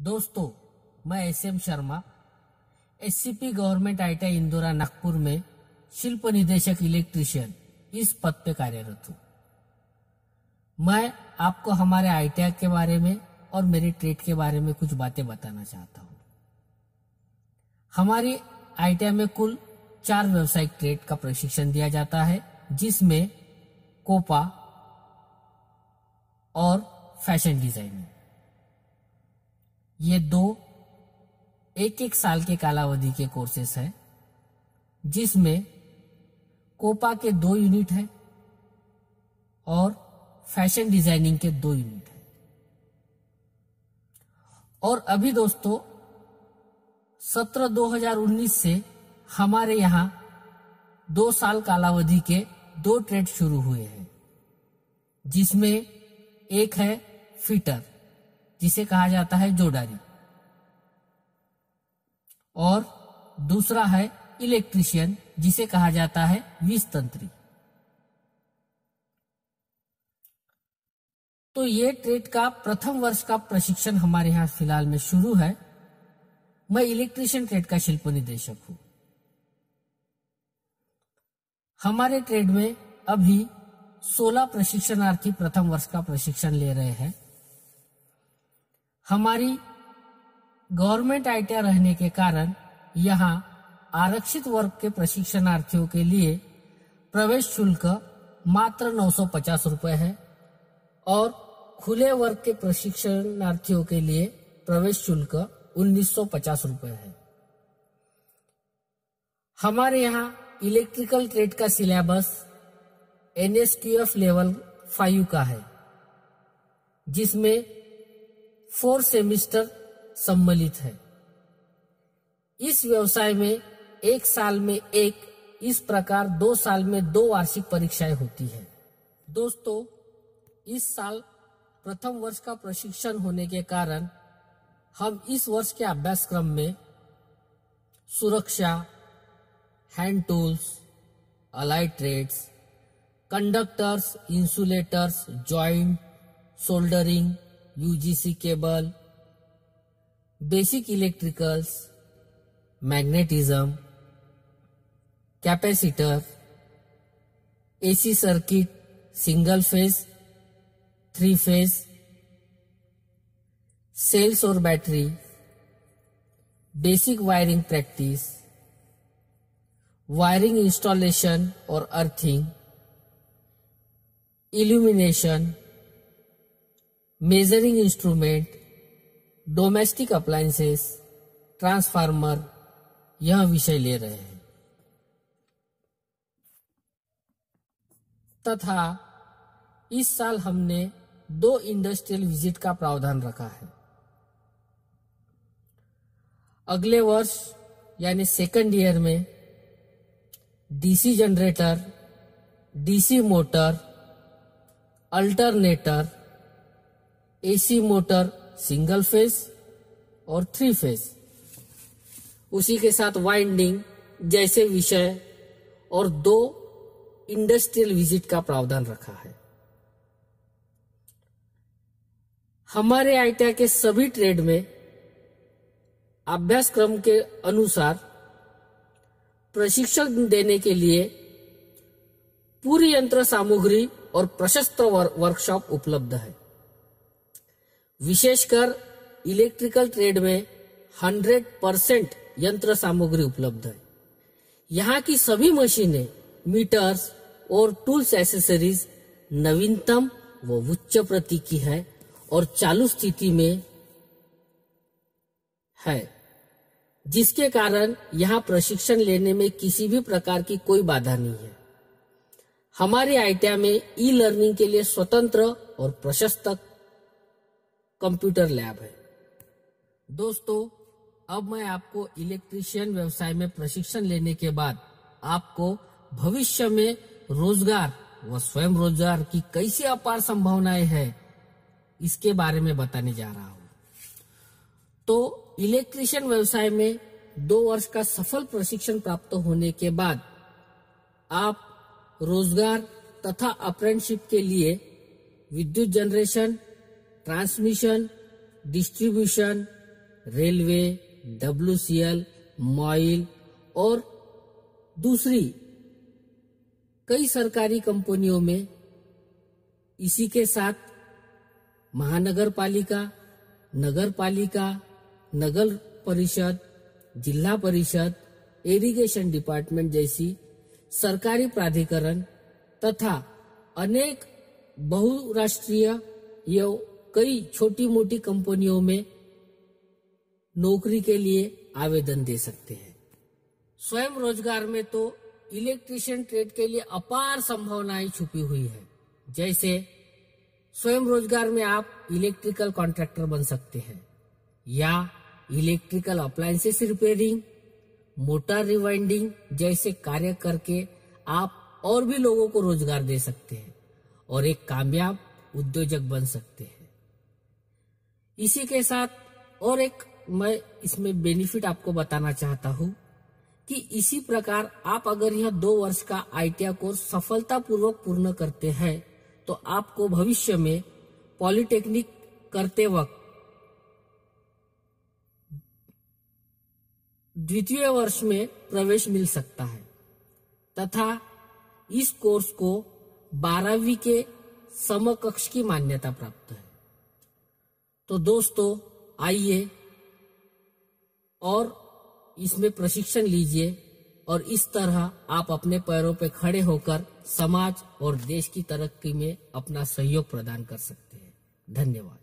दोस्तों, मैं SM Sharma SCP government ITI Indaura Nagpur में शिल्प निदेशक इलेक्ट्रीशियन इस पद पे कार्यरत हूँ। मैं आपको हमारे आईटीआई के बारे में और मेरे ट्रेड के बारे में कुछ बातें बताना चाहता हूँ। हमारी आईटीआई में कुल 4 व्यावसायिक ट्रेड का प्रशिक्षण दिया जाता है, जिसमें कोपा और फैशन डिजाइनिंग, ये 2 एक साल के कालावधि के कोर्सेस हैं, जिसमें कोपा के 2 यूनिट है और फैशन डिजाइनिंग के 2 यूनिट है। और अभी दोस्तों 17/2019 से हमारे यहाँ 2 साल कालावधि के 2 ट्रेड शुरू हुए हैं, जिसमें एक है फिटर, जिसे कहा जाता है जोड़ारी, और दूसरा है इलेक्ट्रीशियन, जिसे कहा जाता है वीजतंत्री। तो ये ट्रेड का प्रथम वर्ष का प्रशिक्षण हमारे यहाँ फिलहाल में शुरू है। मैं इलेक्ट्रीशियन ट्रेड का शिल्प निदेशक हूँ। हमारे ट्रेड में अभी 16 प्रशिक्षणार्थी प्रथम वर्ष का प्रशिक्षण ले रहे हैं। हमारी गवर्नमेंट आईटीआई रहने के कारण यहाँ आरक्षित वर्ग के प्रशिक्षणार्थियों के लिए प्रवेश शुल्क मात्र 950 रुपए है और खुले वर्ग के प्रशिक्षणार्थियों के लिए प्रवेश शुल्क 1950 रुपए है। हमारे यहाँ इलेक्ट्रिकल ट्रेड का सिलेबस NSQF लेवल 5 का है, जिसमें 4 सेमेस्टर सम्मिलित है। इस व्यवसाय में 1 साल में 1, इस प्रकार 2 साल में 2 वार्षिक परीक्षाएं होती है। दोस्तों, इस साल प्रथम वर्ष का प्रशिक्षण होने के कारण हम इस वर्ष के अभ्यासक्रम में सुरक्षा, hand tools, allied trades, conductors, insulators, joint, soldering, UGC cable, basic electricals, magnetism, capacitor, AC circuit, single phase, 3 phase, cells और battery, basic wiring practice, wiring installation और earthing, illumination, measuring instrument, domestic appliances, transformer, यह विषय ले रहे हैं। तथा इस साल हमने 2 इंडस्ट्रियल विजिट का प्रावधान रखा है। अगले वर्ष यानी सेकंड ईयर में DC generator, DC motor, alternator, AC motor single phase और 3 फेज, उसी के साथ वाइंडिंग जैसे विषय और 2 इंडस्ट्रियल विजिट का प्रावधान रखा है। हमारे आईटीआई के सभी ट्रेड में अभ्यासक्रम के अनुसार प्रशिक्षण देने के लिए पूरी यंत्र सामग्री और प्रशस्त वर्कशॉप उपलब्ध है। विशेषकर इलेक्ट्रिकल ट्रेड में 100% यंत्र सामग्री उपलब्ध है। यहाँ की सभी मशीनें, मीटर्स और टूल्स एसेसरीज नवीनतम व उच्च प्रति की है और चालू स्थिति में है, जिसके कारण यहाँ प्रशिक्षण लेने में किसी भी प्रकार की कोई बाधा नहीं है। हमारी आईटीआई में ई लर्निंग के लिए स्वतंत्र और प्रशस्त कंप्यूटर लैब है। दोस्तों, अब मैं आपको इलेक्ट्रीशियन व्यवसाय में प्रशिक्षण लेने के बाद आपको भविष्य में रोजगार व स्वयं रोजगार की कैसी अपार संभावनाएं हैं, इसके बारे में बताने जा रहा हूं। तो इलेक्ट्रीशियन व्यवसाय में 2 वर्ष का सफल प्रशिक्षण प्राप्त होने के बाद आप रोजगार तथा अप्रेंटिसशिप के लिए विद्युत generation, transmission, distribution, railway, WCL, MOIL और दूसरी कई सरकारी कंपनियों में, इसी के साथ महानगर पालिका, नगर पालिका, नगर परिषद, जिला परिषद, इरिगेशन डिपार्टमेंट जैसी सरकारी प्राधिकरण तथा अनेक बहुराष्ट्रीय या कई छोटी मोटी कंपनियों में नौकरी के लिए आवेदन दे सकते हैं। स्वयं रोजगार में तो इलेक्ट्रीशियन ट्रेड के लिए अपार संभावनाएं छुपी हुई है। जैसे स्वयं रोजगार में आप इलेक्ट्रिकल कॉन्ट्रैक्टर बन सकते हैं या electrical appliances repairing, motor rewinding जैसे कार्य करके आप और भी लोगों को रोजगार दे सकते हैं और एक कामयाब उद्योजक बन सकते हैं। इसी के साथ और एक मैं इसमें बेनिफिट आपको बताना चाहता हूं कि इसी प्रकार आप अगर यह 2 वर्ष का ITI कोर्स सफलतापूर्वक पूर्ण करते हैं तो आपको भविष्य में पॉलिटेक्निक करते वक्त द्वितीय वर्ष में प्रवेश मिल सकता है तथा इस कोर्स को 12वीं के समकक्ष की मान्यता प्राप्त है। तो दोस्तों आइए और इसमें प्रशिक्षण लीजिए और इस तरह आप अपने पैरों पर खड़े होकर समाज और देश की तरक्की में अपना सहयोग प्रदान कर सकते हैं। धन्यवाद।